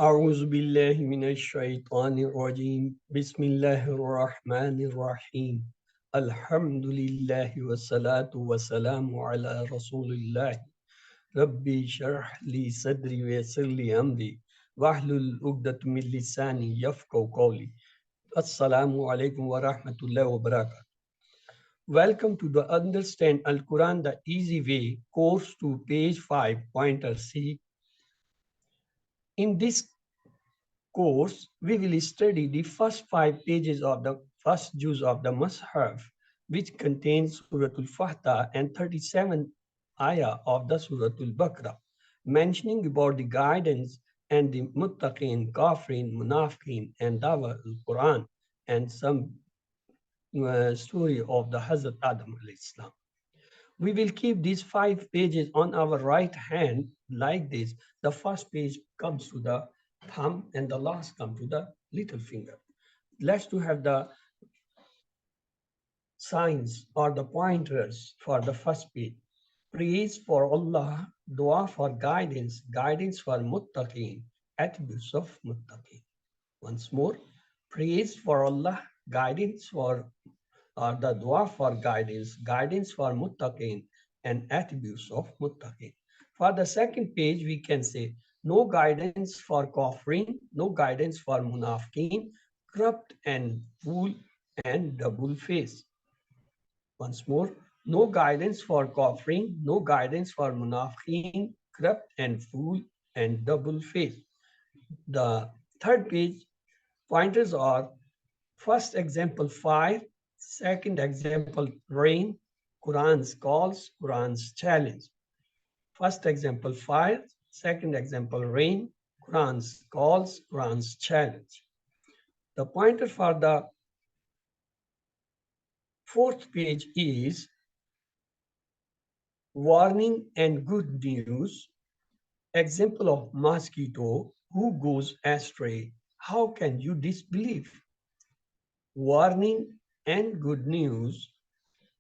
أعوذ بالله من الشيطان الرجيم بسم الله الرحمن الرحيم الحمد لله والصلاة والسلام على رسول الله ربي اشرح لي صدري ويسر لي أمري واحلل عقدة من لساني يفقهوا قولي السلام عليكم ورحمة الله وبركاته. Welcome to the Understand Al Quran the Easy Way course to page 5 pointer C. In this course, we will study the first 5 pages of the first juz of the Mus'haf, which contains Suratul Fatah and 37 ayah of the Suratul Baqarah, mentioning about the guidance and the Muttaqin, Kafirin, Munafiqin, and Dawa al-Quran, and some story of the Hazrat Adam al-Islam. We will keep these 5 pages on our right hand like this. The first page comes to the thumb and the last comes to the little finger. Let's to have the signs or the pointers for the first page. Praise for Allah, dua for guidance, guidance for muttaqeen, attributes of muttaqeen. Once more, praise for Allah, guidance for the dua for guidance, guidance for muttaqin, and attributes of muttaqin. For the second page, we can say no guidance for kafirin, no guidance for munafiqin, corrupt and fool and double face. Once more, no guidance for kafirin, no guidance for munafiqin, corrupt and fool and double face. The third page pointers are first example fire, second example rain, Quran's calls, Quran's challenge. First example fire, second example rain, Quran's calls, Quran's challenge. The pointer for the fourth page is warning and good news. Example of mosquito who goes astray. How can you disbelieve? Warning and good news.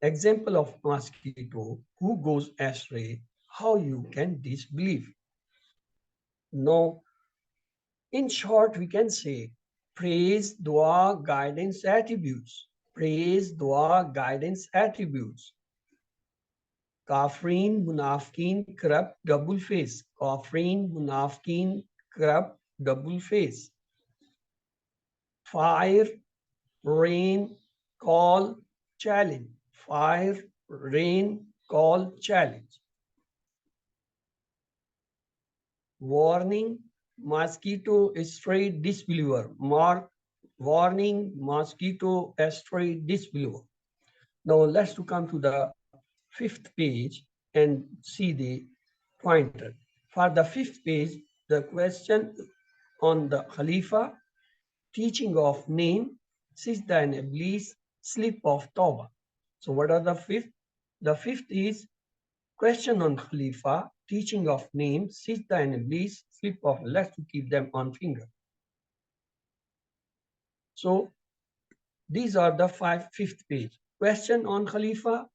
Example of mosquito who goes astray, how you can disbelieve. Now, in short, we can say praise, dua, guidance, attributes. Praise, dua, guidance, attributes. Kafrin, munafkin, corrupt, double face. Kafrin, munafkin, corrupt, double face. Fire, rain, call, challenge. Fire, rain, call, challenge. Warning, mosquito, stray, disbeliever. Warning, mosquito, stray, disbeliever. Now let's to come to the fifth page and see the pointer. For the fifth page, the question on the Khalifa, teaching of name, Sijda and Iblis, slip of Tawbah. So what are the fifth? The fifth is question on Khalifa, teaching of name, Sijda and Iblis, slip of, let's to keep them on finger. So these are the fifth page. Question on Khalifa,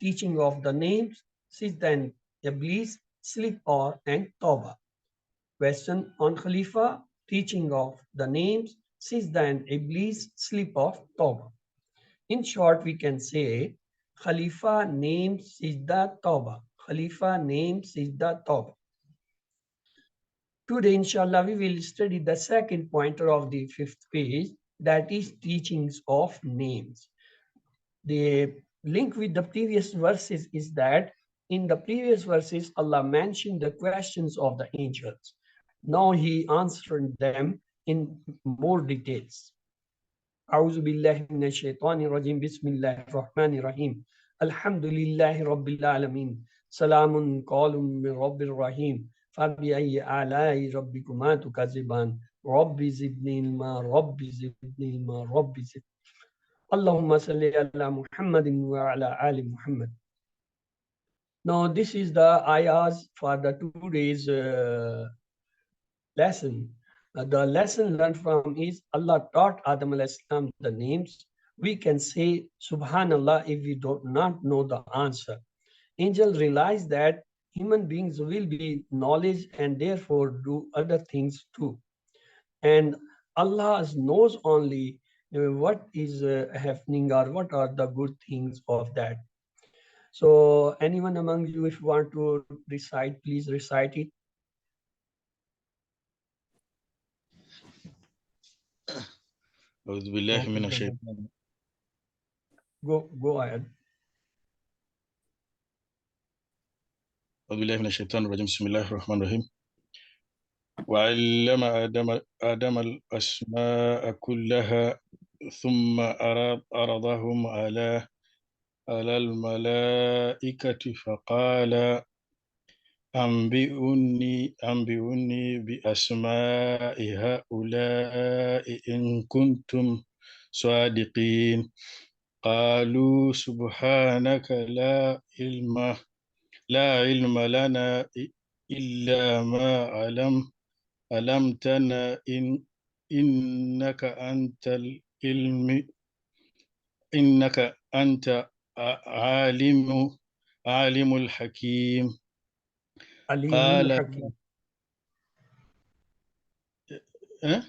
teaching of the names, Sijda and Iblis, slip or and Tawbah. Question on Khalifa, teaching of the names, Sijda and Iblis, slip of Tawbah. In short, we can say Khalifa name Sijda Tawbah. Khalifa name Sijda Tawbah. Today, inshallah, we will study the second pointer of the fifth page, that is teachings of names. The link with the previous verses is that in the previous verses, Allah mentioned the questions of the angels. Now He answered them in more details. أعوذ بالله من الشيطان الرجيم بسم الله الرحمن الرحيم الحمد لله رب العالمين سلام قول من رب الرحيم فبأي آلاء ربكما تكذبان رب زدني علما رب زدني علما رب زدني اللهم صل على محمد وعلى آل محمد. Now this is the ayahs for the 2 days lesson. The lesson learned from is Allah taught Adam al-Islam the names. We can say Subhanallah if we do not know the answer. Angels realize that human beings will be knowledge and therefore do other things too. And Allah knows only what is happening or what are the good things of that. So anyone among you, if you want to recite, please recite it. أعوذ بالله Okay, من brother. الشيطان Go ahead. أعوذ بالله من الشيطان الرجيم بسم الله الرحمن الرحيم وعلم آدم الأسماء كلها ثم عرضهم على الملائكة فقال أنبئوني بأسماء هؤلاء إن كنتم صادقين قالوا سبحانك لا علم لنا إلا ما علمتنا إنك أنت العلم إنك أنت عالم الحكيم Alimul قال Hakim. أه؟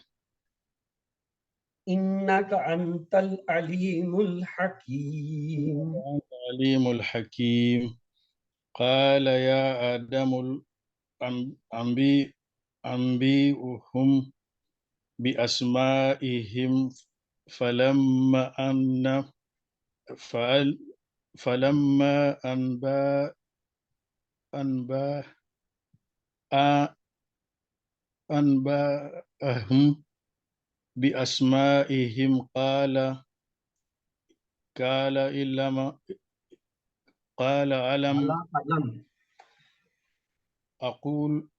Innaka antal alimul hakim. أنت عليم الحكيم قال يا آدم أنبئهم بأسمائهم فلما أن فعل فلما أنبأ أنبأهم بأسمائهم قال إلما قال ألم Allah Alam.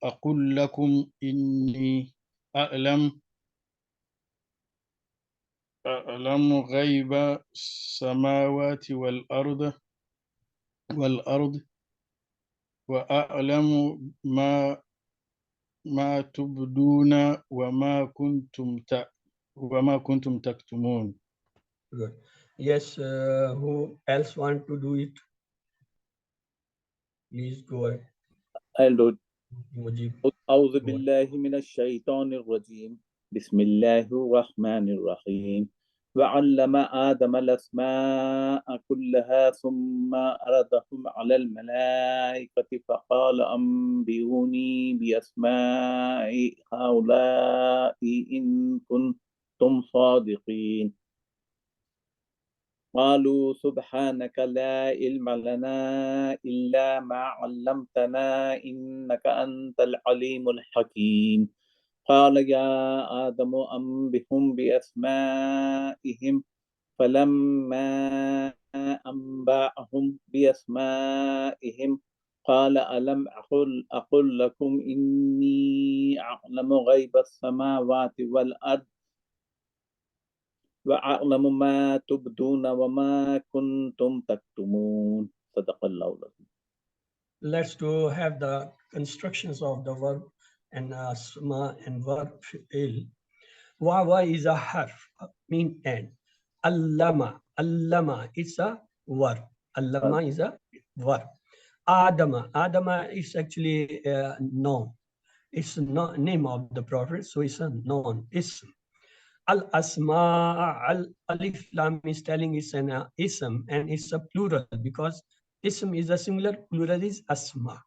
أقول لكم إني أعلم غيب السماوات والأرض وأعلم ما تبدون وما كنتم تكتمون. Good. Yes, who else want to do it? Please go ahead. I'll do it. Mujib, أعوذ go ahead. بالله من الشيطان الرجيم بسم الله الرحمن الرحيم وعلم آدم الأسماء كلها ثم عرضهم على الملائكة فقال أنبئوني بأسماء هؤلاء إن كنتم صادقين قالوا سبحانك لا علم لنا إلا ما علمتنا إنك أنت العليم الحكيم قال يا آدم أنبئهم بأسمائهم فلما أنبأهم بأسمائهم قال ألم أقل لكم إني أعلم غيب السماوات والأرض وأعلم ما تبدون وما كنتم تكتمون صدق الله العظيم. Let's to have the constructions of the verb and asma and verb fi'il. Wawa is a harf, mean and. Allama is a verb. Allama is a verb. Adama is actually a noun. It's not name of the prophet, so it's a noun. Ism. Al asma al alif lam is telling it's an ism and it's a plural because ism is a singular, plural is asma.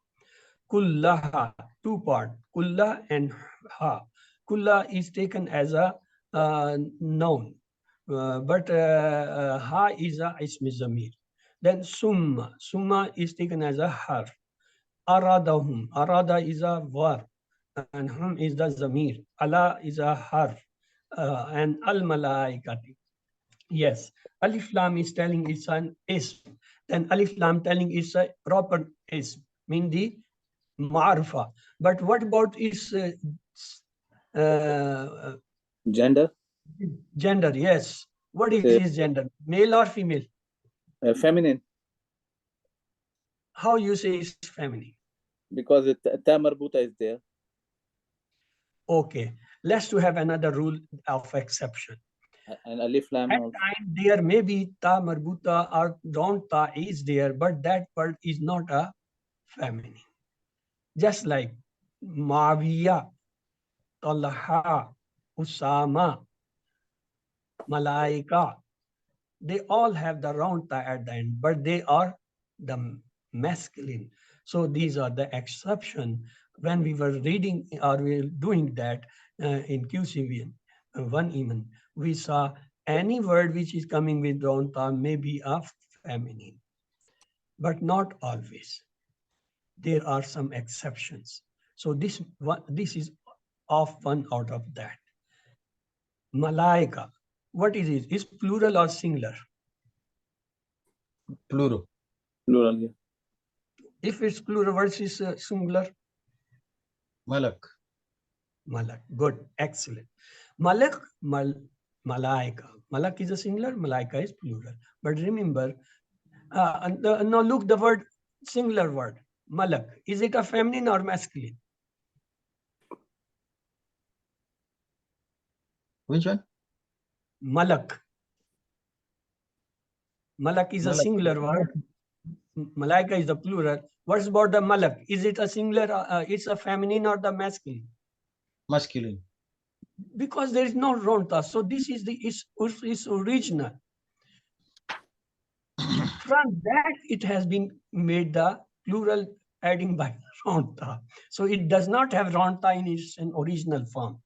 Kullaha, two part, kulla and ha. Kulla is taken as a noun, but ha is a ism zamir. Then summa is taken as a harf. Aradahum, arada is a verb, and hum is the zamir. Allah is a harf, and al malaikati. Yes, alif lam is telling it's an ism. Then alif lam telling it's a proper ism, mean the ma'rifa. But what about its uh, Gender? gender? Yes. What is his gender? Male or female? Feminine. How you say it's feminine? Because ta marbuta is there. Okay. Let's to have another rule of exception. And alif lam At also. time there may be ta marbuta or don't ta is there, but that word is not a feminine. Just like Mawiya, Talha, Usama, Malaika. They all have the round ta at the end, but they are the masculine. So these are the exception. When we were reading or we were doing that in QCV, one even, we saw any word which is coming with round ta may be a feminine, but not always. There are some exceptions. So this is of one out of that. Malaika, what is it? Is plural or singular? Plural. Plural, yeah. If it's plural versus singular, Malak. malak. Good, excellent. Malak, malaika. Malak is a singular, malaika is plural. But remember, now look the word, singular word, malak. Is it a feminine or masculine? Which one? Malak. Malak is a Malak. singular word. Malaika is the plural. What's about the malak? Is it a singular? It's a feminine or the masculine? Masculine. Because there is no ronta. So this is the is original. From that, it has been made the plural adding by ronta. So it does not have ronta in its original form.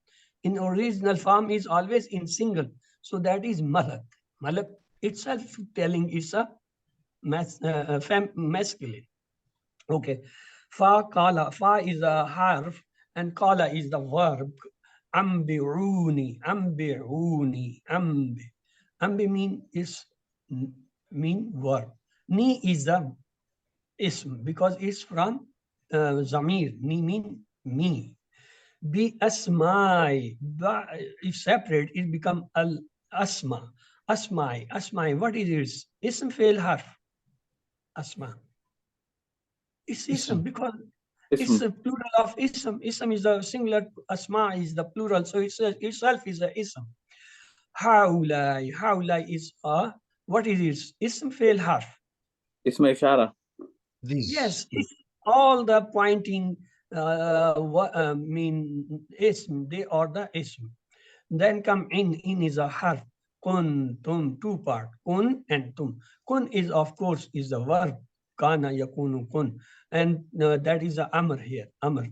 In original form is always in single. So that is malak. Malak itself telling is a masculine. Okay. Fa kala. Fa is a harf and kala is the verb. Ambi'uni. Ambi'uni. Ambi. Ambi mean verb. Ni is the ism because it's from zamir. Ni mean me. Be asmai. If separate, it become al asma. Asmai. Asmai. What is it? Ism fail harf. Asma. It's ism because it's Ism. a plural of ism. Ism is the singular. Asma is the plural. So it's itself is a ism. Haulai. Haulai is a, what is it? Ism fail harf. Ism Ishara. Yes, These. it's all the pointing mean ism, they are the ism. Then come in is a harf. Kun, tum, two part. Kun and tum. Kun is of course is the verb. Kana yakunu kun. And that is the amr here. Amr.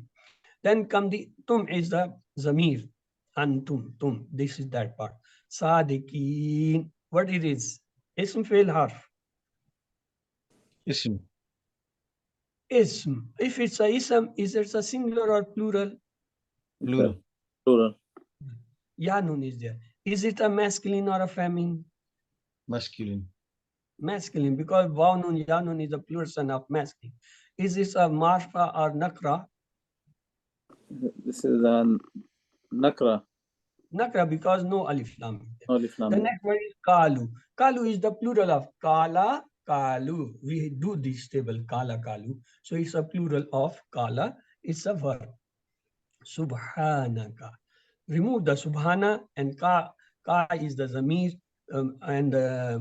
Then come the tum is the zamir. Antum, tum. This is that part. Sadiqeen. What it is? Ism fail harf. Ism. Ism. If it's a ism, is it a singular or plural? Plural. Plural. Yanun is there. Is it a masculine or a feminine? Masculine. Masculine, because Wawnun, Yanun is a plural of masculine. Is this a marfa or nakra? This is a Nakra. Nakra, because no alif lam is there. No Alif Lam. The next one is kalu. Kalu is the plural of kala, kalu. We do this table, kala, kalu. So it's a plural of kala. It's a verb. Subhanaka. Remove the subhana and ka is the zamir and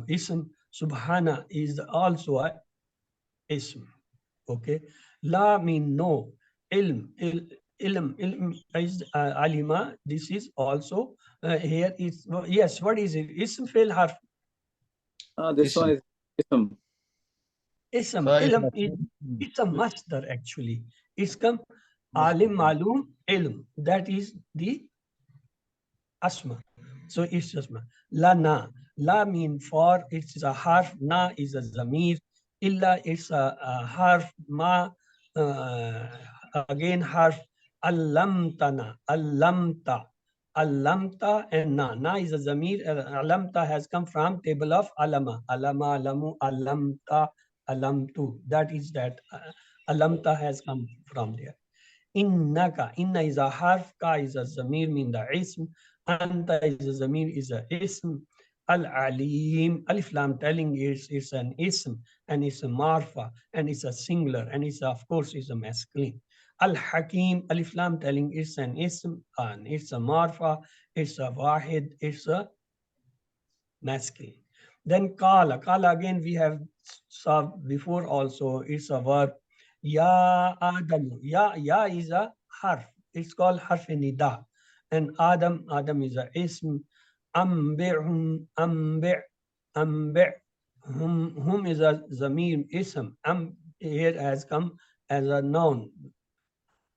ism. Subhana is also a ism. Okay. La mean no. Ilm is alima. This is also here is yes. What is it? Ism fail harf. This Ism. one is Ism. Ism. Fa is Ilm is it's a master actually. Ism alim malum ilm. That is the asma. So it's asma. La na. La mean for, it's a harf. Na is a zamir. Illa is a harf. Ma again harf. Allamtana. Allamta. Allamta and na. Na is a zamir. Alamta has come from table of alama. Alama, alamu, alamta, alamtu. That is that. Alamta has come from there. Innaka. Inna is a harf. Ka is a zamir, mean the ism. Anta is a zamir, is a ism. Al-alim, alif lam telling is an ism and it's a marfa and it's a singular and it's of course is a masculine. Al-hakim, alif lam telling is an ism and it's a marfa, it's a wahid, it's a masculine. Then kala, kala again we have saw before also, it's a verb. Ya Adamu, ya is a harf. It's called harf nida. And Adam, Adam is a ism. Ambi'hum, ambi'. Hum is a zamir ism. Here has come as a noun.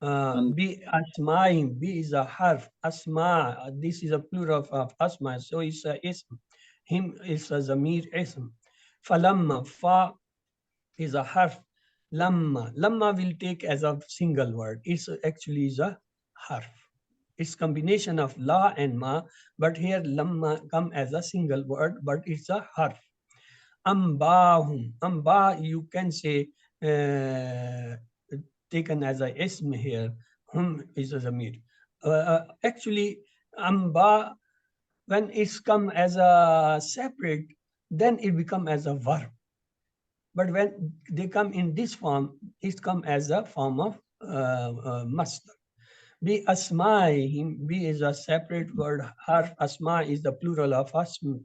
Bi asma'in, bi is a harf. Asma, this is a plural of asma, so it's a ism. Him is a zamir ism. Falamma, fa is a harf. Lamma will take as a single word. It's actually is a harf. It's combination of la and ma, but here lamma come as a single word, but it's a harf. Ambahum. Amba, you can say taken as a ism here. Hum is a zamir. Actually, amba, when it's come as a separate, then it become as a verb. But when they come in this form, it come as a form of masdar. Bi asma'ihim, bi is a separate word. Harf asma is the plural of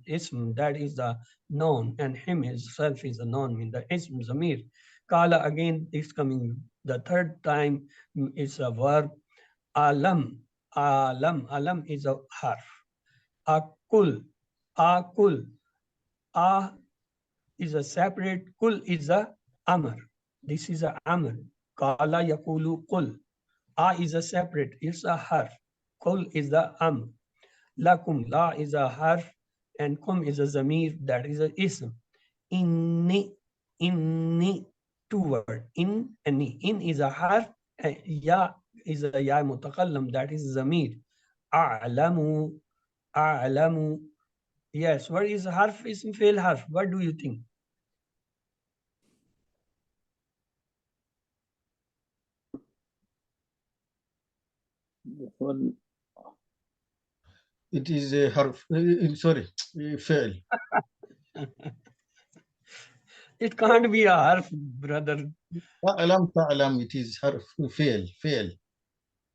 ism, that is the noun, and him itself is a noun, mean the ism zamir. Kala again is coming the third time, is a verb. Alam, alam is a harf. Akul, akul, a is a separate, kul is a amr. This is a amr. Kala yakulu kul. A is a separate, it's a harf. Kul is the Lakum, la is a harf, and kum is a zamir, that is a ism. Inni, two word. In and ni. In is a harf, ya is a ya mutakallam, that is zamir. A'lamu, a'lamu. Yes, what is harf, ism, fail harf? What do you think? This one, It is a harf. Sorry, fail. It can't be a harf, brother. Ta'lam, it is harf. Fail.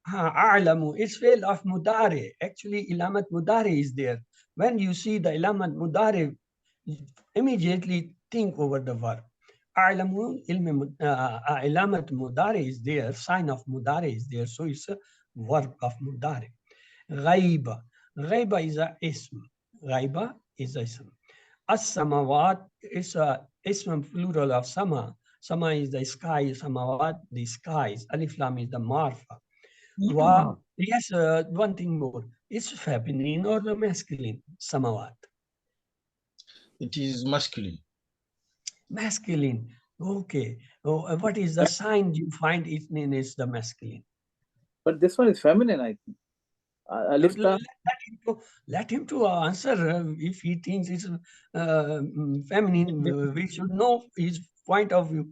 A'lamu, it's fail of mudare. Actually, ilamat mudare is there. When you see the ilamat mudare, immediately think over the verb. A'lamu, ilamat mudare is there, sign of mudare is there, so it's a verb of mudare. Ghaiba, ghaiba is a ism. Ghaiba is a ism. As-samawat is a ism plural of sama. Sama is the sky, samawat, the skies. Alif lam is the marfa. Yes, one thing more. Is feminine or the masculine? Samawat. It is masculine. Masculine. Okay. Oh, what is the sign you find it is the masculine? but this one is feminine, I think. Alif ta. Let him to answer. If he thinks it's feminine, we should know his point of view.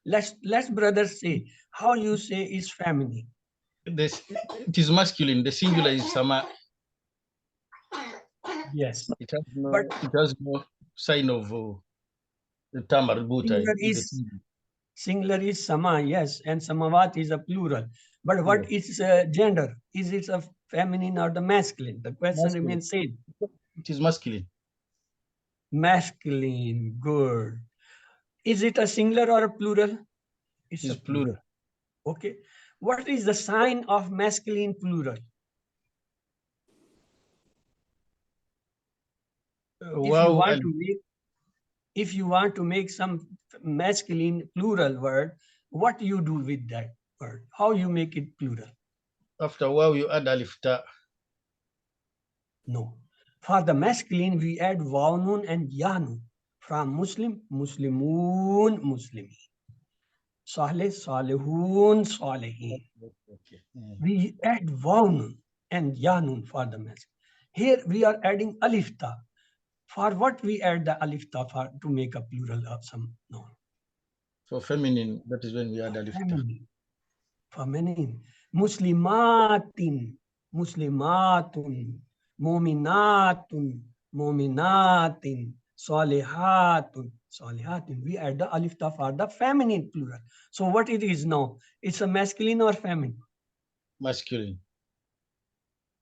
Let's brothers say how you say is feminine. It is masculine. The singular is sama. Yes. It has no sign of the term marbuta. Singular is sama, yes, and samawat is a plural. But what is gender? Is it a feminine or the masculine? The question remains same. It is masculine. Masculine, good. Is it a singular or a plural? It's a plural. Okay. What is the sign of masculine plural? If you want to make some masculine plural word, what you do with that word? How you make it plural? After waw, you add alif ta. No. For the masculine, we add waw nun and ya nun. From Muslim, Muslimun, Muslimi. Saleh, Salihun, Salihin. Okay. We add waw nun and ya nun for the masculine. Here we are adding alif ta. For what we add the alif ta for to make a plural of some noun? For feminine, that is when we add alif ta. Feminine. Muslimatin, Muslimatun, Muminatun, Muminatin, Salihatun, Salihatin. We add the alif ta for the feminine plural. So what it is now? It's a masculine or feminine? Masculine.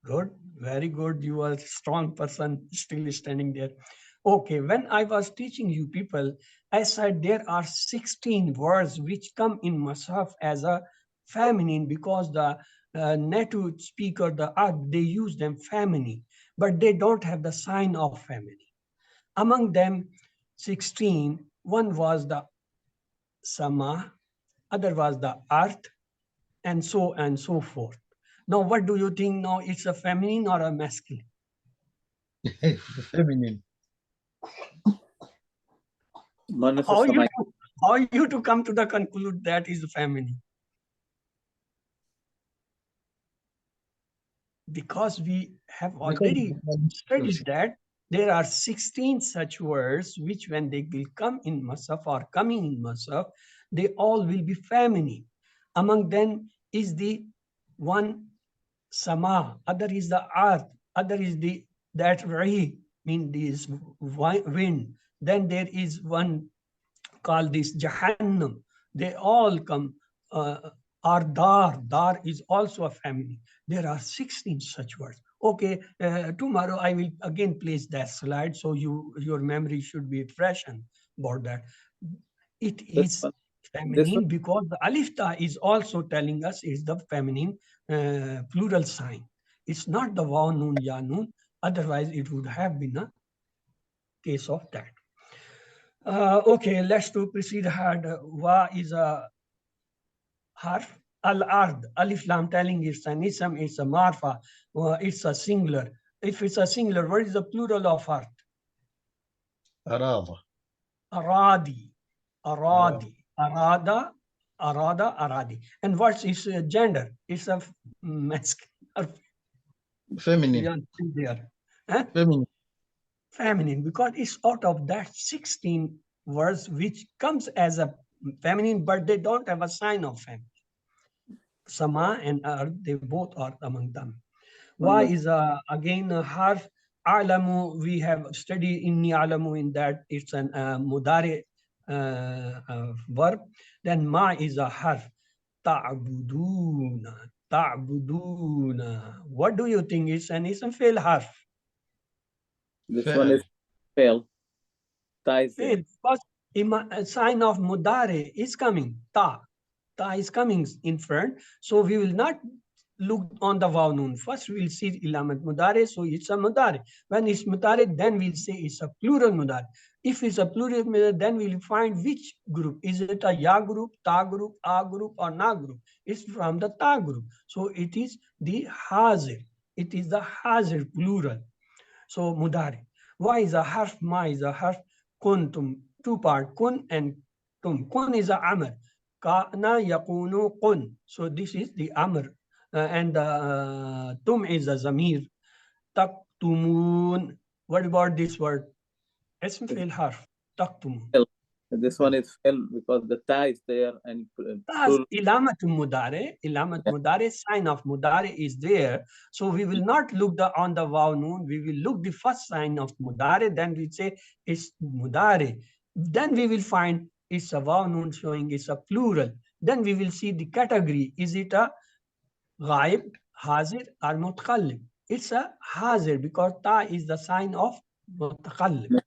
Good, very good. You are a strong person still standing there. Okay, when I was teaching you people, I said there are 16 words which come in Mus'haf as a feminine because the native speaker, the earth, they use them feminine, but they don't have the sign of feminine. Among them, 16, one was the sama, other was the earth, and so forth. Now, what do you think now? It's a feminine or a masculine? Feminine. How you to come to the conclude that is feminine? Because we have already studied that there are 16 such words which when they will come in Masaf or coming in Masaf, they all will be feminine. Among them is the one sama, other is the earth, other is the that rahi, mean this wind. Then there is one called this Jahannam. They all come, or dar is also a family. There are 16 such words. Okay, tomorrow I will again place that slide so your memory should be fresh about that. It is feminine because the alif ta is also telling us is the feminine plural sign. It's not the waw nun ya nun. Otherwise, it would have been a case of that. Okay, let's to proceed ahead. Wa is a harf. Al-ard, alif lam telling it's an ism, it's a marfa, it's a singular. If it's a singular, what is the plural of ard? Arada. Aradi, aradi, arada, aradi. And what's its gender? It's a masculine. Feminine. There. Huh? Feminine. Feminine, because it's out of that 16 words which comes as a feminine, but they don't have a sign of feminine. Sama and Ar, they both are among them. Why is again a harf? Alamu, we have studied in alamu in that it's an mudare verb. Then ma is a harf. Ta'buduna, ta'buduna. What do you think is an ism fail harf? This one is fail. Ta is fail. Because a sign of mudare is coming. Ta is coming in front. So we will not look on the waw noon. First we will see ilamat mudare, so it's a mudare. When it's mudare, then we'll say it's a plural mudare. If it's a plural mudare, then we'll find which group. Is it a ya group, ta group, a group, or na group? It's from the ta group. So it is the hazir. It is the hazir plural. So mudare. Why is a harf? Ma is a harf. Kuntum. Two part. Kun and tum. Kun is a amr. Kana yakunu kun. So this is the amr. And tum is a zamir. Taktumun. What about this word? Ism fi'l harf. Taktumun. This one is fail because the ta is there and ilamat mudare, sign of mudare is there. So we will not look on the waw noon. We will look the first sign of mudare. Then we say it's mudare. Then we will find it's a waw noon showing it's a plural. Then we will see the category. Is it a ghaib, hazir, or mutakallim? It's a hazir because ta is the sign of mutakallim.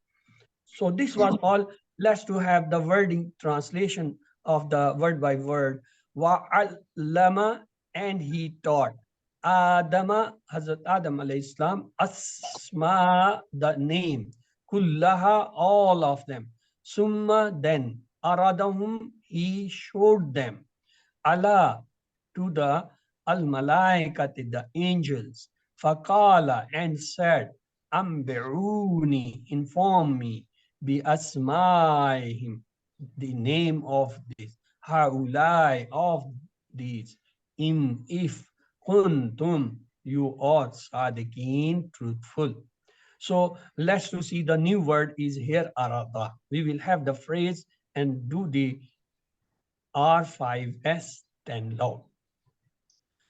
So this was all. Let's to have the wording translation of the word by word. Wa'allama, and he taught. Adama, Hazrat Adam alayhi salam, asma, the name. Kullaha, all of them. Summa, then. Aradahum, he showed them. Allah, to the al-malaikati, the angels. Faqala, and said, Ambi'uni, inform me. Bi asma'ihim, the name of this. Haulai, of these. If kuntum, you are sadiqeen, truthful. So let's to see the new word is here, arada. We will have the phrase and do the R5S 10 loud.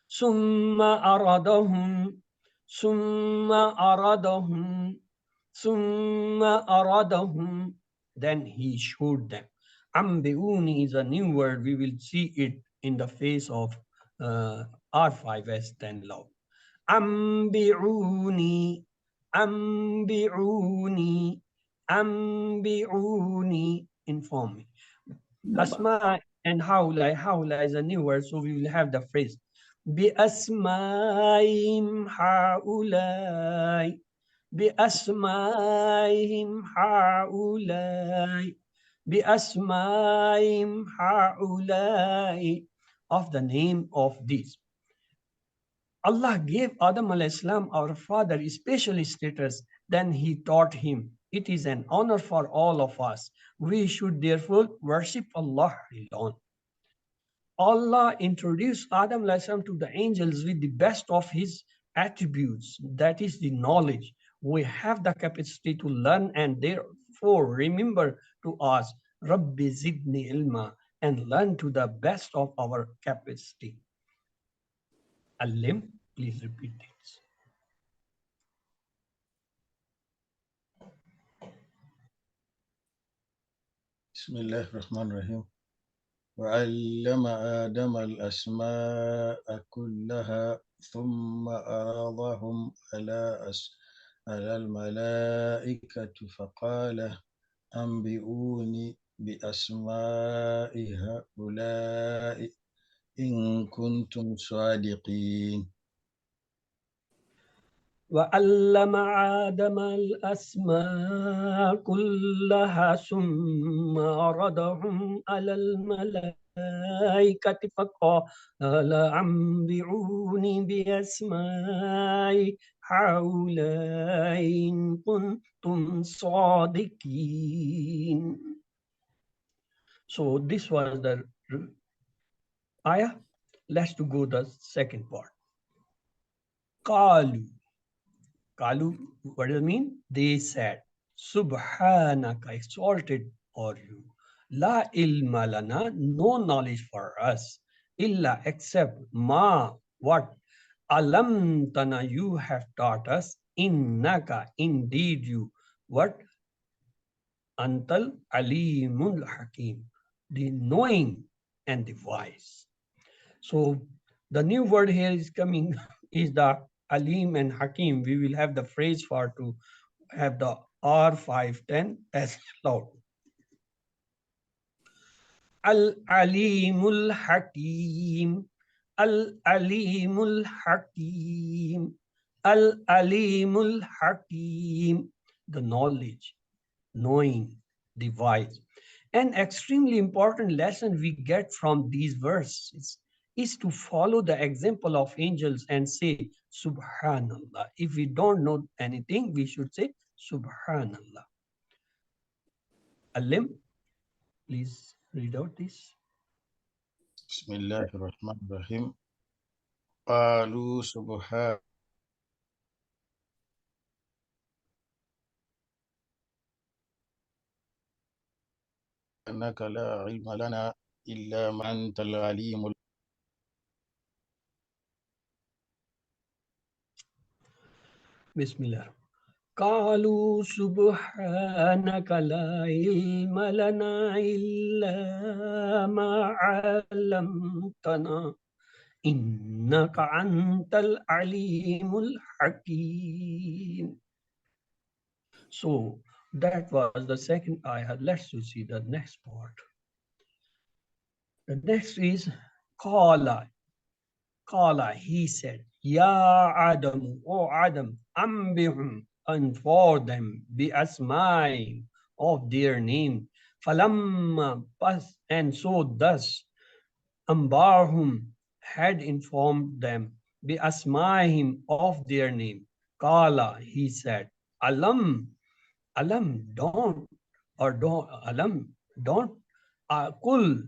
Summa aradahum, summa aradahum, summa aradahum, then he showed them. Ambiuni is a new word. We will see it in the face of R5S 10 loud. Ambiuni, ambiuni, ambiuni, inform me. Asma and hawla is a new word, so we will have the phrase. بأسمائهم هؤلاء بأسمائهم هؤلاء بأسمائهم هؤلاء of the name of these. Allah gave Adam alayhi salam, our father, special status. Then he taught him. It is an honor for all of us. We should therefore worship Allah alone. Allah introduced Adam alayhi salam to the angels with the best of his attributes, that is the knowledge. We have the capacity to learn and therefore remember to us, Rabbi zidni ilma, and learn to the best of our capacity. Alim, please repeat this. بسم الله الرحمن الرحيم. وعلم آدم الأسماء كلها ثم عرضهم على الملائكة فقال أنبئوني بأسماء هؤلاء إن كنتم صادقين. وعلم آدم الأسماء كلها ثم عرضهم على الملائكة فقال أنبئوني بأسماء هؤلاء إن كنتم صادقين. So this was the ayah. Let's to go the second part. قالوا Kalu, what does it mean? They said, Subhanaka, exalted are you. La ilma lana, no knowledge for us. Illa, except ma, what? Alamtana, you have taught us. Innaka, indeed you. What? Antal alimul hakim, the knowing and the wise. So the new word here is coming is the Alim and Hakim. We will have the phrase for to have the R510 as loud. Al-Alimul Hakim. Al-Alimul Hakim. Al-Alimul Hakim. The knowledge, knowing, the wise. An extremely important lesson we get from these verses is to follow the example of angels and say Subhanallah. If we don't know anything, we should say Subhanallah. Alim, please read out this. بسم الله الرحمن الرحيم. قالوا سبحانك لا علم لنا إلا ما أنت العليم. Bismillah. قالوا سبحانك لا علم لنا إلا ما علمتنا إنك أنت العليم الحكيم. So that was the second ayah. Let's see the next part. The next is Qala. Qala, he said, Ya Adam, O Adam, ambihum, inform them, bi asmai, of their name. Falamma, and so thus, ambarhum, had informed them, bi asmaihim, of their name. Qala, he said, Alam, Alam, don't, Kul,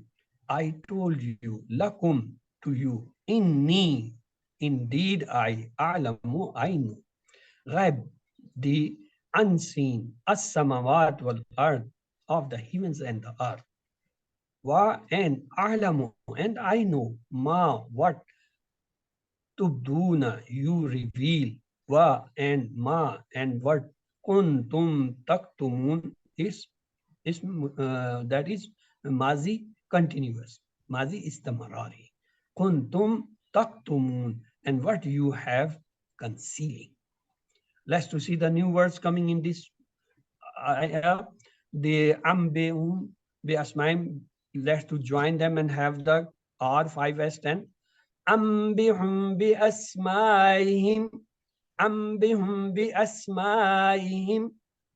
I told you, lakum, to you, inni, indeed I, a'lamu, I know, ghaib, the unseen, as-samawat wal ard, of the heavens and the earth, wa, and a'lamu, and I know, ma, what, tubduna, you reveal, wa, and ma, and what, kuntum taktumun, is that is mazi continuous. Mazi is the marari. Kuntum taktumun, and what you have concealing. Let's to see the new words coming in this ayah. The be asmaim. Let's to join them and have the R5S10. أنبئهم بأسمائهم أنبئهم بأسمائهم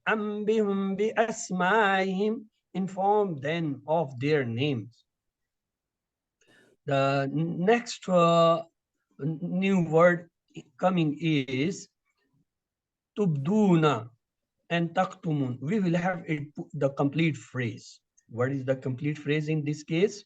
أنبئهم بأسمائهم, inform them of their names. The next new word coming is tubduna and taktumun. We will have it, the complete phrase. What is the complete phrase in this case?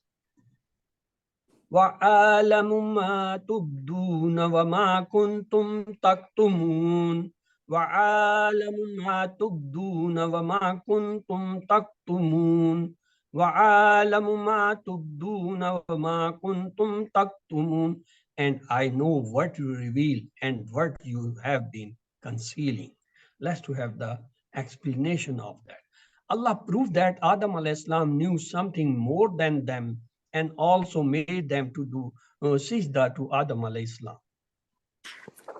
وَعَالَمُ مَا تُبْدُونَ وَمَا كُنْتُمْ تَكْتُمُونَ وَعَالَمُ مَا تُبْدُونَ وَمَا كُنْتُمْ تَكْتُمُونَ وَعَالَمُ مَا تُبْدُونَ وَمَا كُنْتُمْ تَكْتُمُونَ, and I know what you reveal and what you have been concealing. Let's to have the explanation of that. Allah proved that Adam alayhi salam knew something more than them and also made them to do sajda to Adam alayhi salam.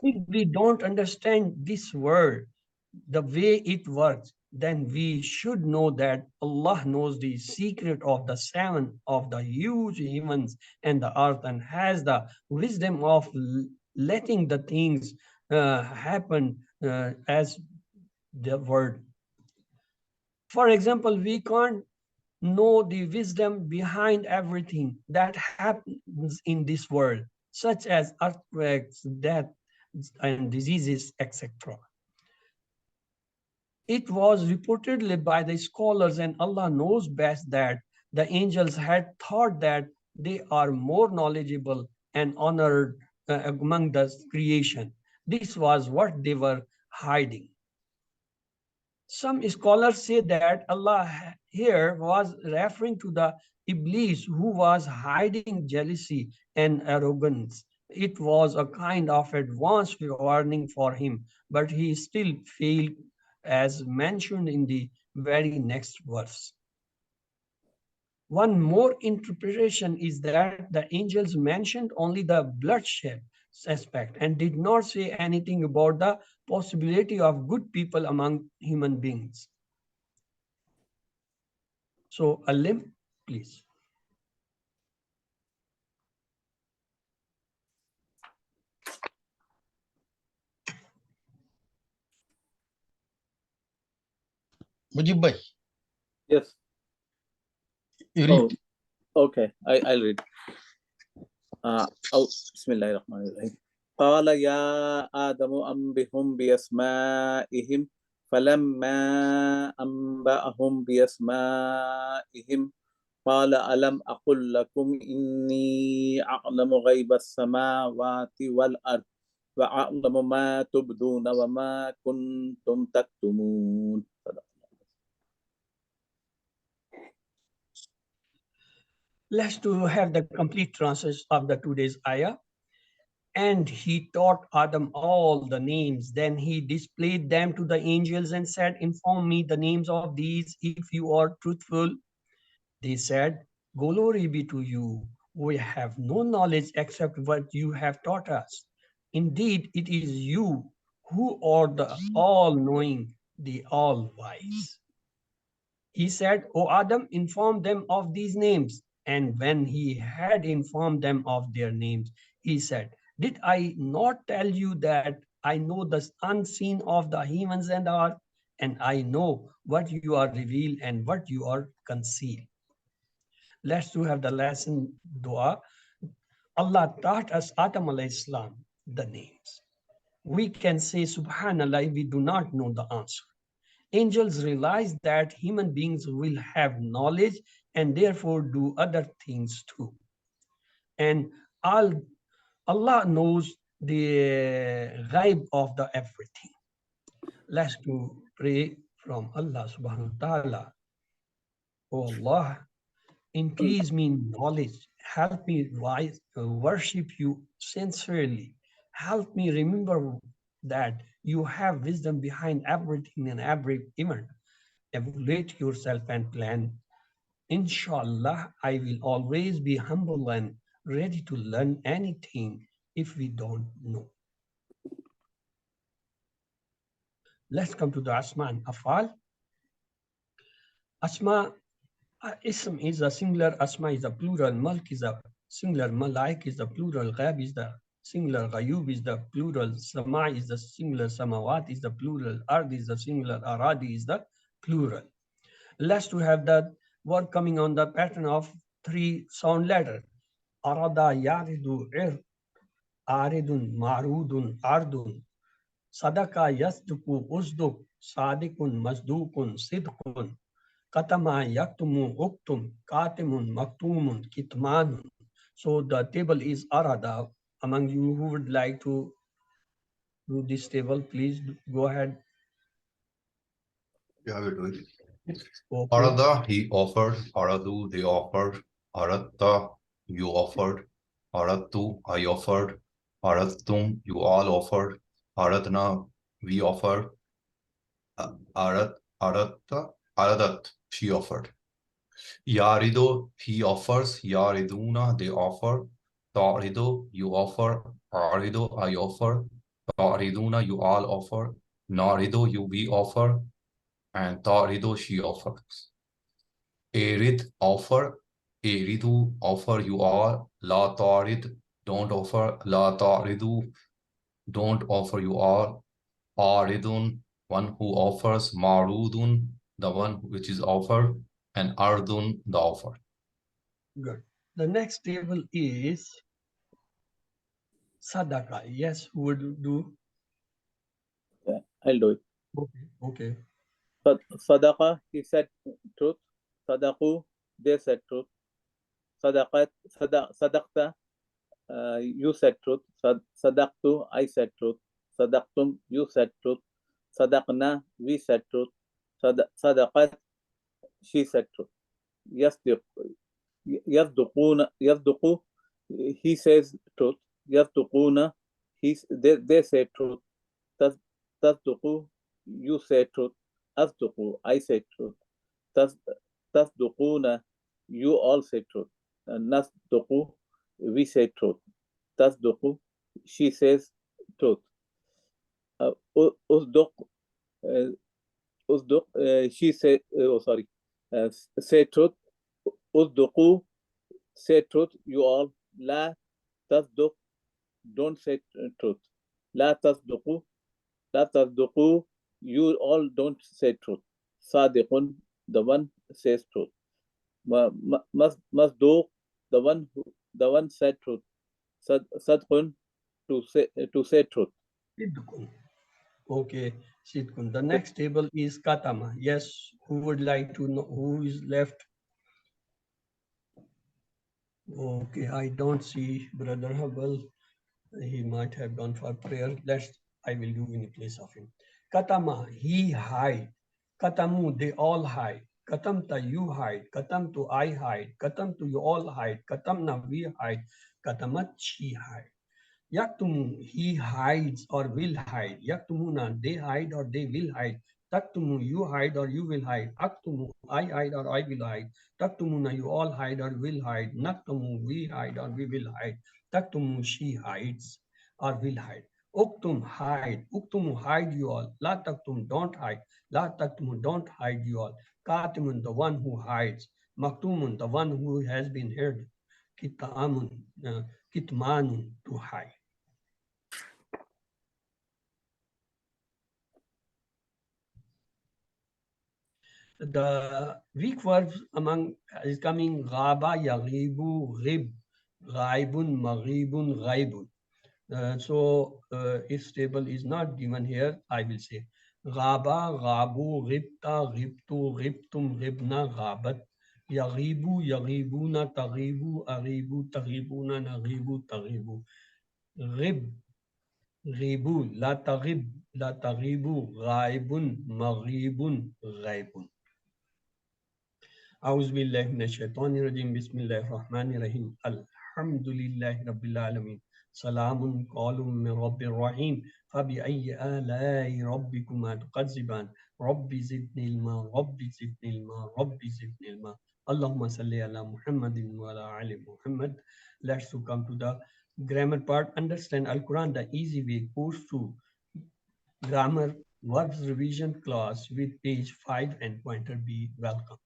If we don't understand this word, the way it works, then we should know that Allah knows the secret of the seven of the huge heavens and the earth and has the wisdom of letting the things happen as the word. For example, we can't know the wisdom behind everything that happens in this world, such as earthquakes, death, and diseases, etc. It was reportedly by the scholars, and Allah knows best, that the angels had thought that they are more knowledgeable and honored among the creation. This was what they were hiding. Some scholars say that Allah here was referring to the Iblis who was hiding jealousy and arrogance. It was a kind of advance warning for him, but he still failed as mentioned in the very next verse. One more interpretation is that the angels mentioned only the bloodshed aspect and did not say anything about the possibility of good people among human beings. So, Alim, please. Mujib bhai, Yes. you read. Okay. I'll read. بسم الله الرحمن الرحيم. قال يا آدم أنبئهم بأسمائهم فلما أنبأهم بأسمائهم قال ألم أقل لكم إني أعلم غيب السماوات والأرض وأعلم ما تبدون وما كنتم تكتمون. Let's to have the complete translation of the today's ayah. And he taught Adam all the names. Then he displayed them to the angels and said, inform me the names of these if you are truthful. They said, glory be to you. We have no knowledge except what you have taught us. Indeed, it is you who are the all-knowing, the all-wise. He said, O Adam, inform them of these names. And when he had informed them of their names, he said, did I not tell you that I know the unseen of the heavens and earth, and I know what you are revealed and what you are concealed? Let's do have the lesson dua. Allah taught us Adam alayhi salam the names. We can say subhanallah if we do not know the answer. Angels realize that human beings will have knowledge and therefore do other things too. And Allah knows the ghaib of the everything. Let's to pray from Allah subhanahu wa ta'ala. Oh Allah, increase me in knowledge. Help me worship you sincerely. Help me remember that you have wisdom behind everything and every event. Evaluate yourself and plan. Inshallah, I will always be humble and ready to learn anything if we don't know. Let's come to the Asma and Afal. Asma, Ism is a singular, Asma is a plural, Mulk is a singular, malaik is the plural, ghab is the singular, ghayub is the plural, sama is the singular, samawat is the plural, ard is the singular, aradi is the plural. Let's to have that word coming on the pattern of three sound letter. Arada, yaridu, ir, aridun, marudun, ardun. Sadaka, yasduku, usduk, sadikun, masdukun, sidkun. Katama, yaktumu, uktum, katimun, maktumun, kitmanun. So the table is arada. Among you who would like to do this table, please go ahead. Yeah, we're doing it. Okay. Arada, he offered. Aradu, they offered. Aratta, you offered. Arattu, I offered. Arattum, you all offered. Aratna, we offered. Aratta, Aradat, she offered. Yarido, he offers. Yariduna, they offer. Tarido, you offer. Arido, I offer. Tariduna, you all offer. Narido, you we offer. And Tarido, she offers. Arid, offer. Aridu, offer you all. La Tarid, don't offer. La Taridu, don't offer you all. Aridun, one who offers. Marudun, the one which is offered. And Ardun, the offer. Good. The next table is sadaka. Yes, who would do? Okay, I'll do it. Okay. Okay. Sadaqa, he said truth. Sadaqu, they said truth. Sadaqta, you said truth. Sadaqtu, I said truth. Sadaqtum, you said truth. Sadaqna, we said truth. Sadaqat, she said truth. Yasdiq, yasduqu, he says truth. Yasduquna, they say truth. Tasduqu, you say truth. Asduqu, I say truth. Tasduquna, you all say truth. Nasduqu, we say truth. Tasduqu, she says truth. Usduq, usduq, she say, say truth. Usduqu, say truth, you all. La tasduq, don't say truth. La tasduqu, you all don't say truth. Sadiqun, the one says truth. Masduq, the one said truth. Sadqun, to say truth. Sidkun. Okay, Sidkun. The next table is katama. Yes, who would like to know who is left? Okay, I don't see Brother Hubble. He might have gone for prayer. I will do in place of him. Katama, he hide. Katamu, they all hide. Katamta, you hide. Katamtu, I hide. Katamtu, you all hide. Katamna, we hide. Katamat, she hide. Yaktumu, he hides or will hide. Yaktumuna, they hide or they will hide. Taktumu, you hide or you will hide. Aktumu, I hide or I will hide. Taktumuna, you all hide or will hide. Naktumu, we hide or we will hide. Taktumu, she hides or will hide. Uktum, hide. Uktumu, hide you all. La taktum, don't hide. La taktumu, don't hide you all. Katimun, the one who hides. Maktumun, the one who has been hid. Kitamun, kitmanun, to hide. The weak verbs among is coming ghaba, yaghibu, ghib, ghaibun, maghibun, ghaibun. If table is not given here, I will say ghaba, ghabu, ghibta, ghibtu, ghibtum, ghibna, ghabat. Yaghibu, yaghibuna, taghibu, aghibu, taghibuna, naghibu, taghibu. Ghib, ghibu, la taghib, la taghibu, ghaibun, maghibun, ghaibun. أعوذ بالله من الشيطان الرجيم بسم الله الرحمن الرحيم الحمد لله رب العالمين سلام قول من رب الرحيم فبأي آلاء ربكما تكذبان رب زدني علما رب زدني علما رب زدني علما اللهم صل على محمد وعلى آل محمد. Let's to come to the grammar part. Understand Al-Quran the easy way. Course 2 grammar verbs revision class with page 5 and pointer B. Welcome.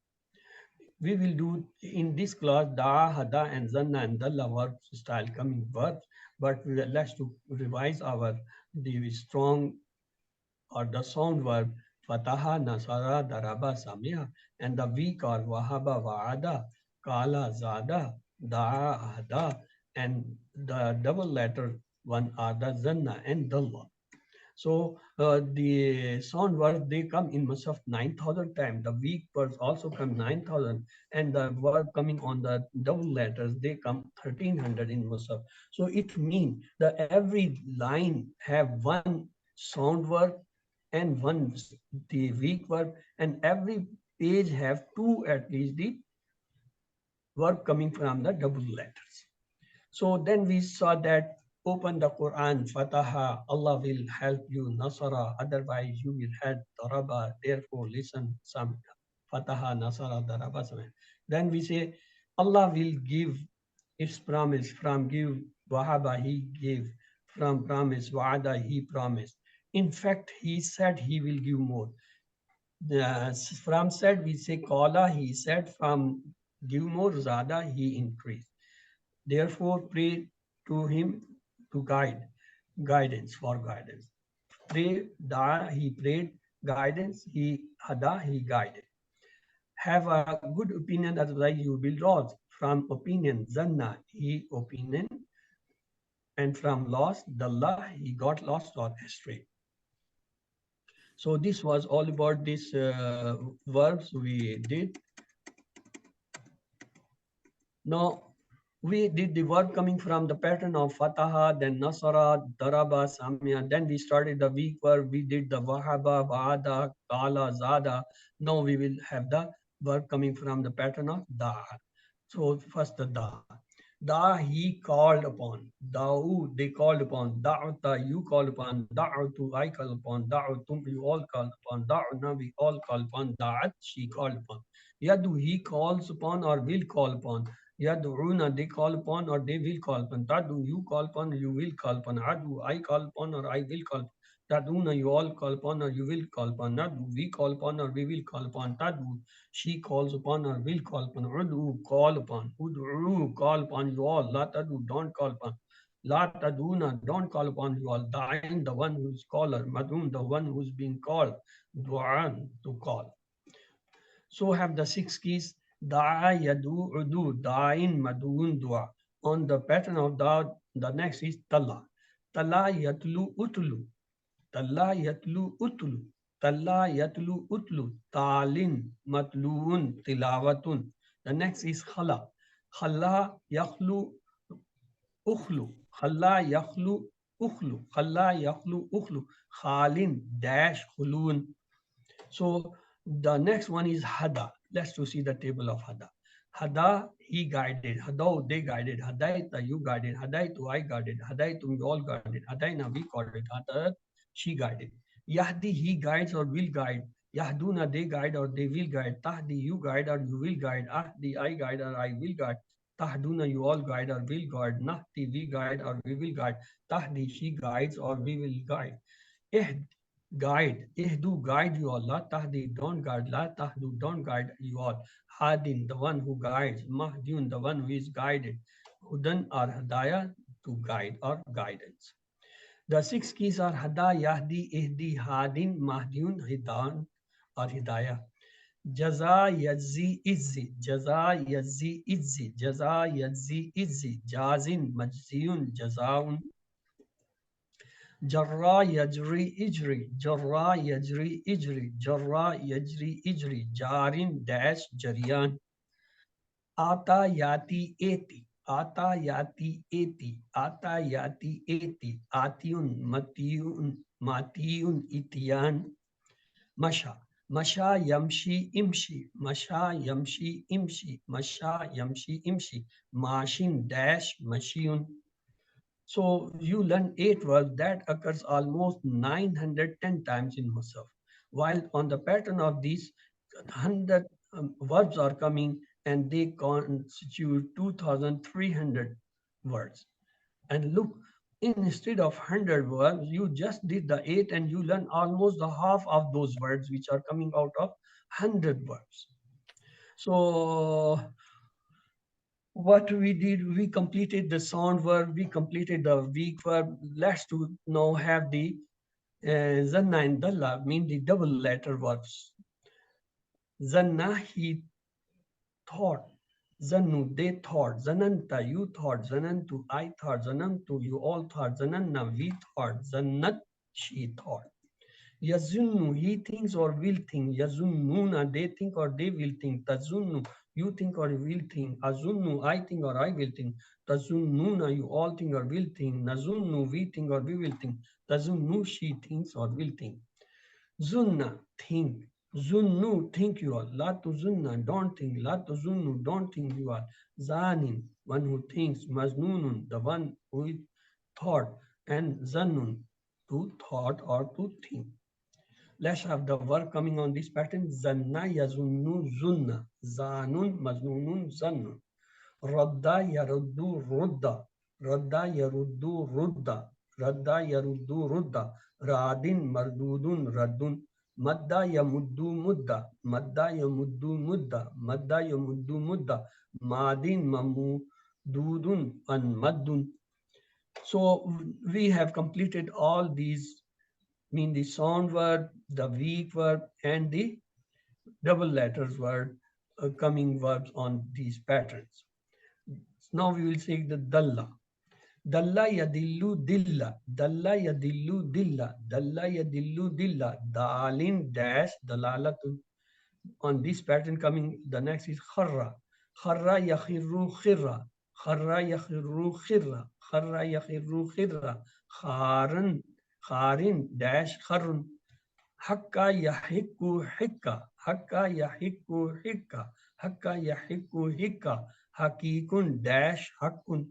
We will do in this class da, hada, and zanna and dalla verb style coming verbs, but we will let's to revise our the strong or the sound verb fataha, nasara, daraba, samia, and the weak or wahaba, waada, kala, zada, daa, hada, and the double letter one are the zanna and dalla. So the sound words they come in Musaf 9,000 times. The weak words also come 9,000, and the word coming on the double letters they come 1,300 in Musaf. So it means that every line have one sound word and one the weak verb, and every page have two at least the verb coming from the double letters. So then we saw that open the Quran, Fataha, Allah will help you, Nasara, otherwise you will have Daraba, therefore listen some Fataha, Nasara, Daraba. Then we say Allah will give its promise from give, Wahaba, he gave, from promise, Wa'ada, he promised. In fact, he said he will give more. From said, we say Qala, he said, from give more, Zada, he increased. Therefore, pray to him to guidance for guidance. Pray, da, he prayed, guidance, he hada, he guided. Have a good opinion, otherwise you will lost. From opinion, zanna, he opinion, and from lost, dalla, he got lost or astray. So this was all about these verbs we did. Now, we did the verb coming from the pattern of Fataha, then Nasara, Daraba, Samia. Then we started the weak verb. We did the Wahaba, Waada, Kala, Zada. Now we will have the verb coming from the pattern of Da. So first the Da. Da, he called upon. Da'u, they called upon. Da'uta, you called upon. Da'utu, I called upon. Da'utum, you all called upon. Da'una, we all called upon. Da'at, she called upon. Yadu, he calls upon or will call upon. Yad'una, they call upon or they will call upon. Tadu, you call upon, you will call upon. Adu, I call upon or I will call upon. Taduna, you all call upon or you will call upon. Nadu, we call upon or we will call upon. Tadu, she calls upon or will call upon. Udu, call upon. Ud'u, call upon you all. La tadu, don't call upon. La taduna, don't call upon you all. Da'in, the one who is caller. Madun, the one who is being called. Du'an, to call. So have the six keys. Da'a, yadu, udu, da'in, madun, dua. On the pattern of da, the next is tala. Tala, yatlu, utlu. Talla, yatlu, utlu. Talla, yatlu, utlu. Talin, matluun, tilawatun. The next is khala. Khala, yakhlu, ukhlu. Khala, yakhlu, ukhlu. Khala, yakhlu, ukhlu. Khalin, dash, khulun. So the next one is Hada. Let's to see the table of Hada. Hada, he guided. Hado, they guided. Hadaita, you guided. Hadaitu, I guided. Hadaitum, you all guided. Hadaina, we guided. Hadat, she guided. Yahdi, he guides or will guide. Yahduna, they guide or they will guide. Tahdi, you guide or you will guide. Ahdi, I guide or I will guide. Tahduna, you all guide or will guide. Nahti, we guide or we will guide. Tahdi, she guides or we will guide. Eh, guide. Ihdu, guide you all. La tahdi, don't guide. La tahdu, don't guide you all. Hadin, the one who guides. Mahdun, the one who is guided. Hudan or hadaya, to guide or guidance. The six keys are hada, yahdi, ihdi, hadin, mahdun, hidan or hidayah. Jaza, yazzi, izzi. Jaza, yazzi, izzi. Jaza, yazzi, izzi. Jazin, majziyun, jazaun. Jarra, yajri, ijri. Jarra, yajri, ijri. Jarra, yajri, ijri. Jarin, dash, jariyan. Ata, yati, eti. Ata, yati, eti. Ata, yati, eti. Atiun, matiyun, matiyun, itiyan. Masha. Masha, yamshi, imshi. Masha, yamshi, imshi. Masha, yamshi, imshi. Mashin, dash, mashiyun. So you learn 8 verbs that occurs almost 910 times in Musaf. While on the pattern of these 100 verbs are coming and they constitute 2,300 words. And look, instead of 100 verbs, you just did the 8 and you learn almost the half of those words which are coming out of 100 verbs. So what we did, we completed the sound verb, we completed the weak verb. Let's now have the zanna and dalla, mean the double letter verbs. Zanna, he thought. Zannu, they thought. Zananta, you thought. Zanantu, I thought. Zanantu, you all thought. Zananna, we thought. Zannat, she thought. Yazunnu, he thinks or will think. Yazunnuna, they think or they will think. Tazunnu, you think or will think. Azunnu, I think or I will think. Tazunnuna, you all think or will think. Nazunnu, we think or we will think. Tazunnu, she thinks or will think. Zunna, think. Zunnu, think you are. La tuzunna, don't think. La tuzunnu, don't think you are. Zanin, one who thinks. Majnunun, the one who thought. And zannun, to thought or to think. Let's have the verb coming on this pattern. Zanna yazunnu zunna. Zanun majnunun zannun. Radda yaruddu rudda. Radda yaruddu rudda. Radda yaruddu rudda. Radin mardudun raddun. Madda yamuddu mudda. Madda yamuddu mudda. Madda yamuddu mudda. Madin mamududun and maddun. So we have completed all these, mean the sound verb, the weak verb, and the double letters word coming verbs on these patterns. Now we will say the dalla. Dalla yadillu dilla. Dalla yadillu dilla. Dalla yadillu dilla. Dalin dash dalalatun. On this pattern coming, the next is kharra. Kharra yakhirru khirra. Kharra yakhirru khirra. Kharra yakhirru khirra. Kharan. Kharin dash kharun. Hakka yahikku hikka. Hakka yahikku hikka. Hakka yahikku hikka. Hakikun dash hakkun.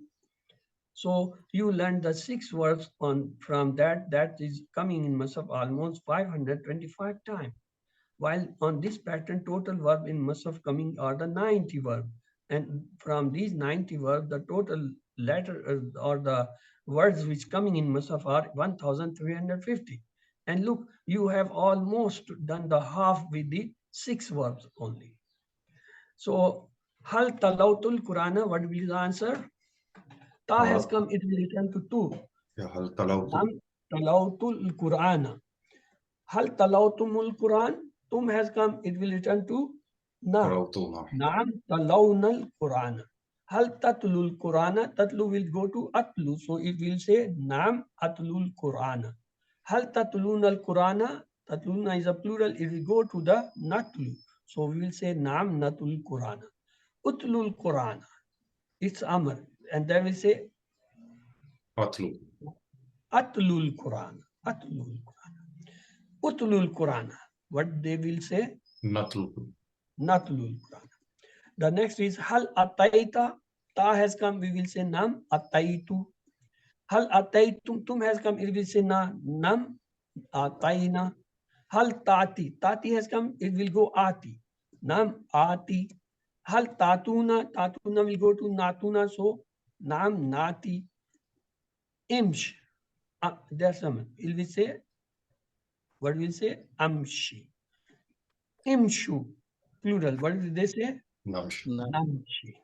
So you learn the 6 verbs from that is coming in Musaf almost 525 times. While on this pattern, total verb in Musaf coming are the 90 verb. And from these 90 verbs, the total letter or the words which coming in Musaf are 1,350. And look, you have almost done the half with the 6 verbs only. So, hal talautul Qurana, what will the answer? Ta has come, it will return to 2. Yeah, hal talautu. Nam talautul Qurana. Hal talautumul Quran? Tum has come, it will return to na. Talautuna. Naam talaunal Qurana. Hal tatlul Qurana? Tatlu will go to atlu. So it will say naam atlul Qurana. Hal tatlunal Qurana? Tatluna is a plural. It will go to the natlu. So we will say naam natul Qurana. Utlul Qurana. It's Amr. And then we say Atlu. atlul Qurana. Atlul Qurana. Utlul Qurana. What they will say? Natlu. Natlul Qurana. The next is hal ataita. Ta has come, we will say nam ataitu. Hal ataitum, tum has come, it will say na nam ataina. Hal tati, tati has come, it will go ati. Nam ati. Hal tatuna, tatuna will go to natuna, so nam nati. Imsh, there's some, it will say, what will say? Amshi. Imshu, plural, what will they say? Namsh. Namshi.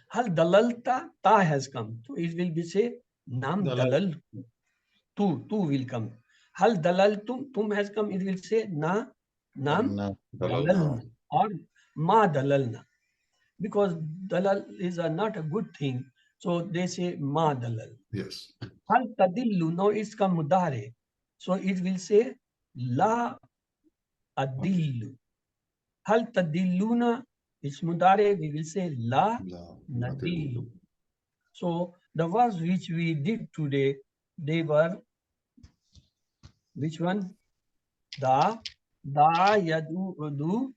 Hal dalalta, ta has come. So it will be say nam dalal. Tu will come. Hal dalaltum, tum has come. It will say na nam dalalna or ma dalalna. Because dalal is not a good thing. So they say ma dalal. Yes. Hal tadillu, now it's come mudare. So it will say la adillu. Hal tadilluna, it's mudare, we will say la nadillu. So the verbs which we did today, they were which one? Da, yadu, udu,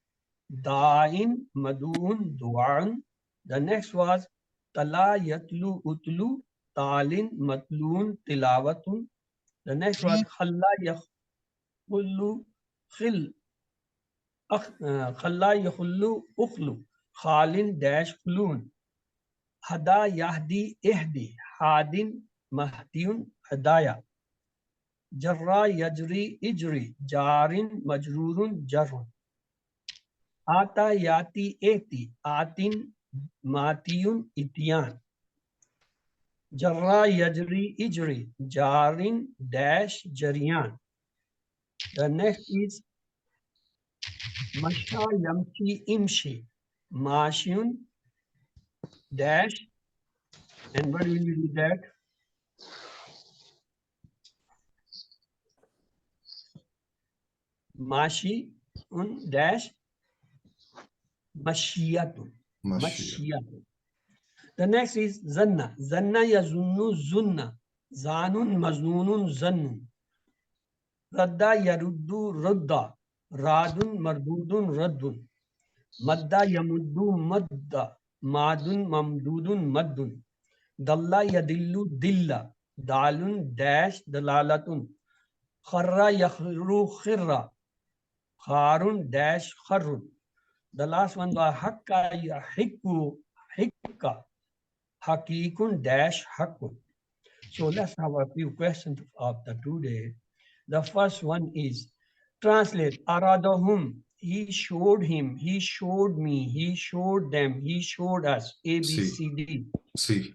da'in, madun, du'an. The next was tala, yatlu, utlu, talin, matlun, tilawatun. The next was khalla, yakhullu, khil, khalla, yakhullu, ukhlu, khalin, dash, khulun. Hada, yahdi, ihdi, hadin, mahdiyun, hadaya. Jarra, yajri, ijri, jarin, majrurun, jarrun. Ata yati eti. Atin matiyun itiyan. Jarra yajri ijri. Jarin dash jariyan. The next is Masha yamshi imshi. Mashun dash. And what will you do that? Mashi un dash mashiyatun. Mashiyatun. The next is zanna. Zanna yazunnu zunna. Zanun maznunun zannun. Radda yaruddu rudda. Radun mardudun raddun. Madda yamuddu madda. Madun mamdudun maddun. Dalla yadillu dilla. Dalun dash dalalatun. Kharra yakhru khirra. Kharun dash kharrun. The last one was hakka yahikku hikka. Hakikun dash hakun. So let's have a few questions of the today. The first one is translate aradahum. He showed him, he showed me, he showed them, he showed us. A, B, C, D. C.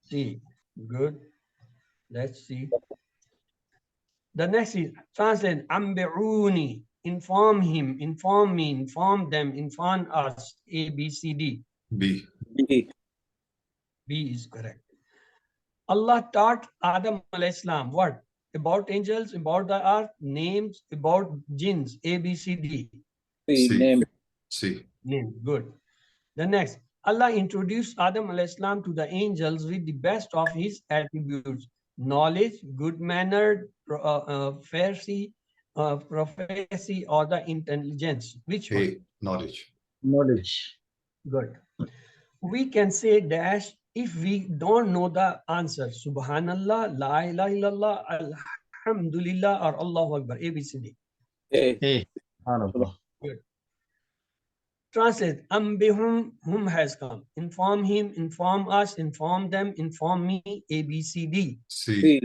C. Good. Let's see. The next is translate ambi'uni. Inform him, inform me, inform them, inform us. A, B, C, D. B. B. B is correct. Allah taught Adam alayhis salam what? About angels, about the earth, names, about jinns, A, B, C, D. C. Name. C. Name, good. The next, Allah introduced Adam alayhis salam to the angels with the best of his attributes. Knowledge, good mannered, prophecy, or the intelligence. Which one? A. Knowledge. Knowledge. Good. We can say dash if we don't know the answer. Subhanallah, La ilaha illallah, Alhamdulillah, or Allahu Akbar. A, B, C, D. A. A. Subhanallah. Good. Translate. Ambihum, whom has come. Inform him, inform us, inform them, inform me. A, B, C, D. C. C.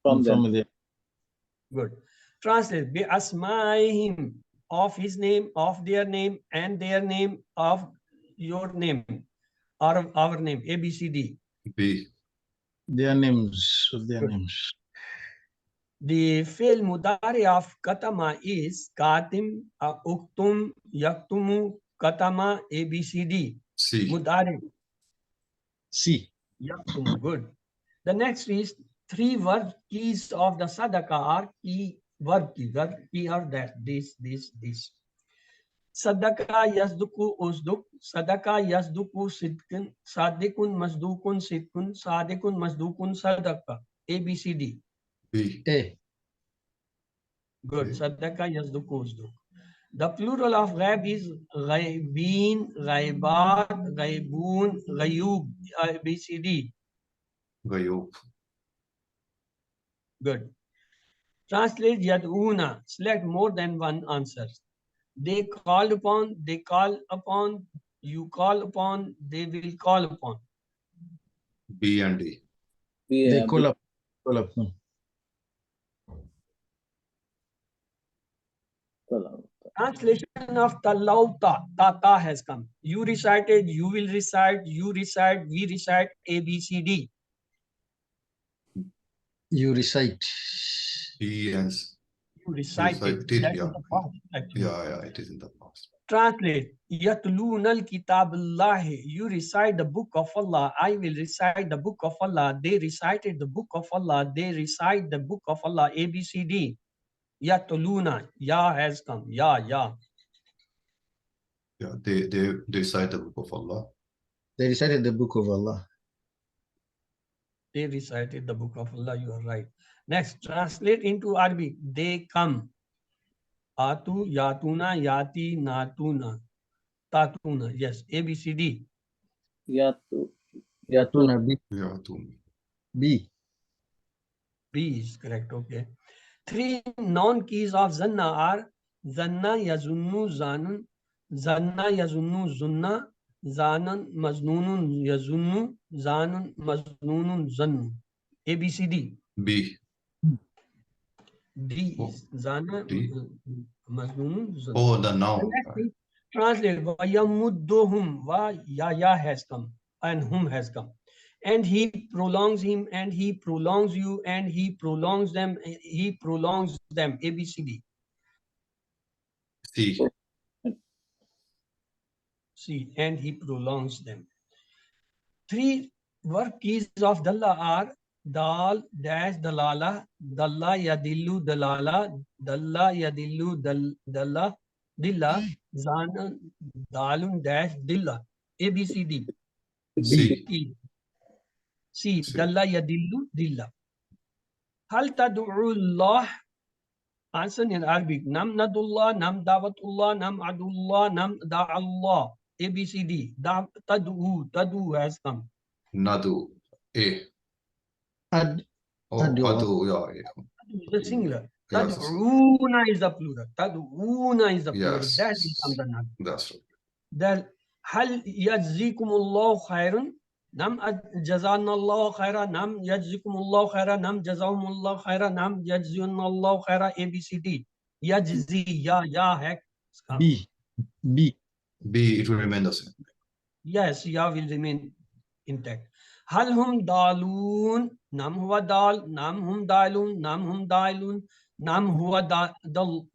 From them. From the Good. Translate. Bi asma'ihim, of his name, of their name, and their name, of your name, or of our name. A, B, C, D. B. their names. Of their Good. names. The fail mudari of katama is katim, uktum, yaktumu, katama, A, B, C, D. C. Mudari, C. yaktumu, good. The next is three verb keys of the sadaqah are key, verb key are that, this. Sadaqah yazduku usduk, sadaqah yazduku sidkun, sadikun masdukun sidkun, sadikun masdukun sadaqah. A, B, C, D. B. A. Good. Okay. Sadaka yazduku usduk. The plural of ghaib is ghaibin, ghaibat, ghaibun, ghayub, ABCD. Gayub. Good. Translate yad'una. Select more than one answer. They called upon, they call upon, you call upon, they will call upon. B and D. B. They call up. Call up. Translation of talauta, tata has come. You recited, you will recite, you recite, we recite, A, B, C, D. You recite. E and C. You recited. Recited, That is yeah. the past, actually. Yeah, it is in the past. Translate. Yatlunal kitabullahi. You recite the book of Allah. I will recite the book of Allah. They recited the book of Allah. They recite the book of Allah. A, B, C, D. Yatluna. Ya has come. Ya. Yeah, they recite the book of Allah. They recited the book of Allah. They recited the book of Allah. You are right. Next, translate into Arabic. They come. Atu, yatuna, yati, natuna, tatuna. Yes, A, B, C, D. Yatu. Yatuna. B. Yeah, to me. B. B is correct. Okay. Three non keys of zanna are zanna yazunnu zanun, zanna yazunnu zunna, zanan maznunun yazunnu, zanun maznunun zannu. A, B, C, D. B. D is zana D. maznunun zannu. Oh, the noun. The next is Translate. Vayamudduhum. Ya has come and whom has come. And he prolongs him, and he prolongs you, and he prolongs them, he prolongs them. A, B, C, D. C. C, and he prolongs them. Three work keys of Dalla are Dal dash Dalala, Dalla Yadillu Dalala, Dalla Yadillu Dalla, Dilla, Zana Dalun dash Dilla. A, B, C, D. C. E. C. C. Dalla Yadillu Dilla. Hal tad'ullah. Answer in Arabic. Nam nadullah, nam dawatullah, nam adullah, nam da'allah. A, B, C, D. Tadu has come. Nadu. A. Ad, Oh, Adu. Adu. Yeah. Tadu is the singular. Yes. Tad'una is the plural. Tad'una is the plural. Yes. That becomes the noun. That's right. Then hal yajzikumullahu khairun. Nam jazanallahu khaira. Nam yajzikumullahu khaira. Nam jazahumullahu khaira. Nam yajzunallahu khaira. A, B, C, D. Yajzi. Ya has come. B. B. B. It will remain the same. Yes, ya will remain intact. Hal hum dalun. Nam huwa dal. Nam hum dalun. Nam hum dalun. Nam huwa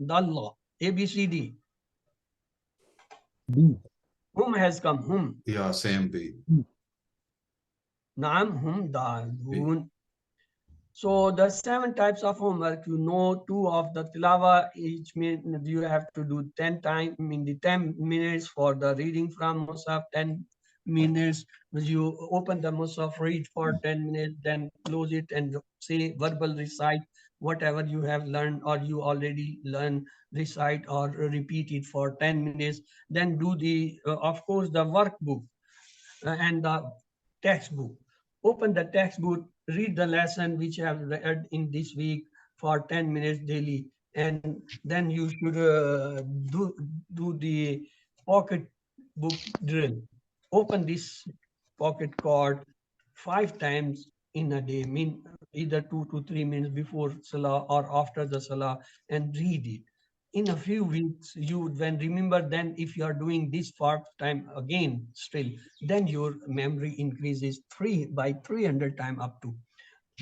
dalla. A, B, C, D. B. Whom has come? Whom? Yeah, same B. Nam hum dalun. So the 7 types of homework, you know, 2 of the tilawa, each minute you have to do 10 times, in the 10 minutes for the reading from Musaf, 10 minutes, you open the Musaf, read for 10 minutes, then close it and say verbal recite whatever you have learned or you already learn, recite or repeat it for 10 minutes, then do the, of course, the workbook and the textbook. Open the textbook, read the lesson which I have read in this week for 10 minutes daily, and then you should do the pocket book drill. Open this pocket card 5 times in a day, mean either 2 to 3 minutes before Salah or after the Salah, and read it. In a few weeks, you would then remember, then if you are doing this part time again still, then your memory increases by 300 times up to.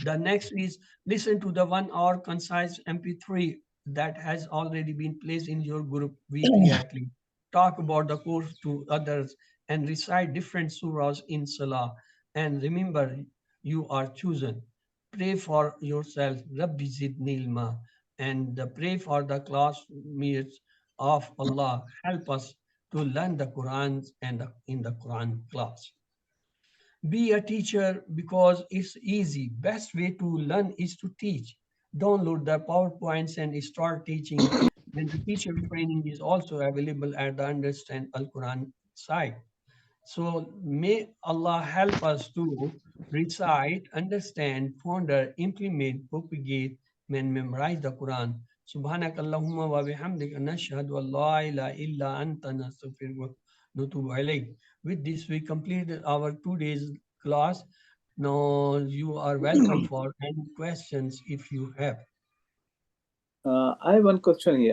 The next is listen to the 1 hour concise MP3 that has already been placed in your group weekly at least. Talk about the course to others and recite different surahs in Salah. And remember, you are chosen. Pray for yourself, Rabbi Zidni ilma, and pray for the classmates of Allah. Help us to learn the Quran and in the Quran class. Be a teacher because it's easy. Best way to learn is to teach. Download the PowerPoints and start teaching. And the teacher training is also available at the Understand Al-Quran site. So may Allah help us to recite, understand, ponder, implement, propagate, and memorize the Quran. Subhanak Allahumma wa bihamdika nashhadu an la ilaha illa anta nastaghfiruka wa natubu ilayk. With this, we completed our 2 days class. Now you are welcome for any questions if you have. I have one question here.